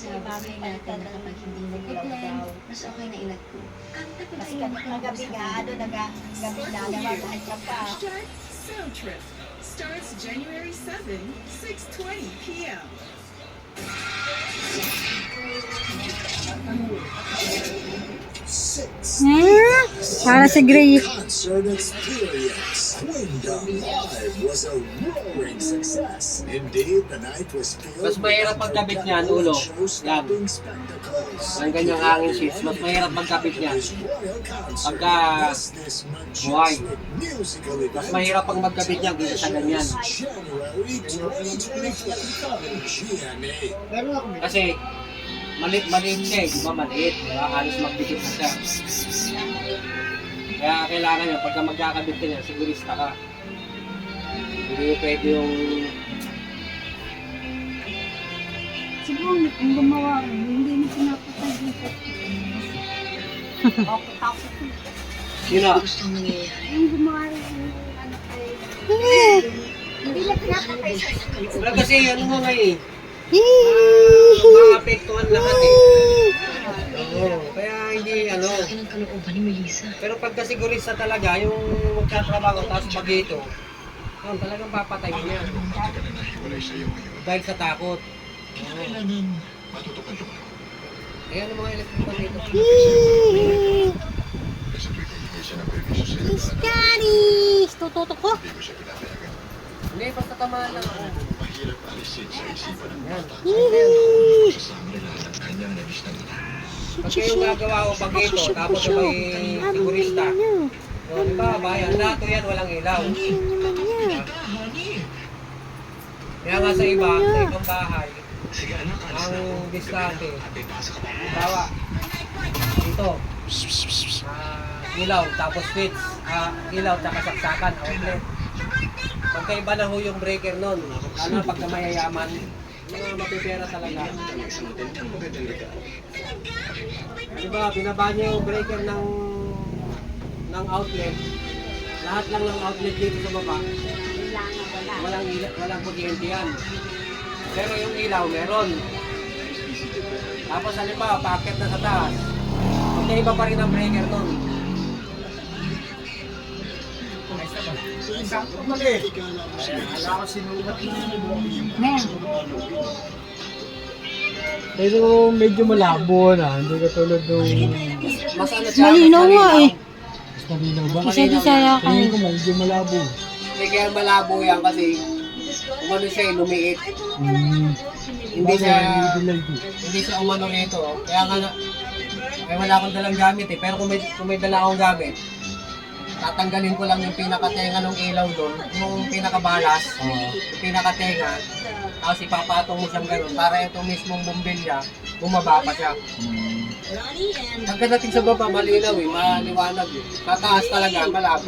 bagay natin na kapag hindi nag-blend, mas okay na ilagpo. Mas gabi nga, gabi na, namamahan ka pa. Sound Trip starts January 7, 6:20 p.m. Para si Gray. Concert experience. Kingdom Live was a roaring success. Indeed, the night was filled. Mas mahirap magkabit niyan, ulo. Yan. Ang ganyang hangin seats, mas mahirap magkabit niyan. Pagka buhay. Mas mahirap pang magkabit niyan kaysa sa ganyan. Kasi maliit siya eh, di ba maliit? Diba? Halos magdikit na siya. Kaya kailangan niya, pagka magkakabit ka niya, sigurista ka. Hindi pwede yung... Siguro ang gumawa, hindi na pinapatay dito. Sino? Yung gumawa rin yung ano kay... Hindi na pinapatay sa Wala kasi ano nga ngayon maapektuhan lahat eh. Oo, kaya hindi ano. Pero pagka sigurista talaga, yung magtatrabaho tapos bagito, talagang papatayin niya. Dahil sa takot. Ayan ang mga electrical dito. Daddy! Tututok ko? Hindi, basta tamaan lang ako. Yan. Pagka yung gagawa ko bagito, tapos may sigurista. O, di ba, bayan, lahat yan walang ilaw. Kaya nga sa ibang bahay, ang diskarte, bawa, dito, ilaw, tapos switch, ilaw, tsaka saksakan, outlet. Magkaiba na ho yung breaker nun, ano, pagka mayayaman, mga mapipera talaga. Diba, binaba niya yung breaker ng outlet, lahat lang ng outlet dito sa baba, walang kuryente yan. Pero yung ilaw, meron. Tapos halimbawa, packet na sa taas, magkaiba pa rin ang breaker nun. Pero medyo malabo na, hindi katulad nung... Mas ano siya? Malinaw nga eh. Mas malinaw ba? Isa di saya ka. Tingin ko medyo malabo. Kaya malabo yan kasi umano siya lumiit. Hindi siya umano rito. Kaya nga, wala akong dalang gamit eh. Pero kung may dala akong gamit, tatanggalin ko lang yung pinakatenga ng ilaw doon, yung pinakabalas, yung pinakatenga, tapos ipapatong mo siyang ganun para itong mismong bumbilya, bumaba pa siya. Pagkadating sa baba, malinaw eh, maliwanag eh. Tataas talaga, malabo.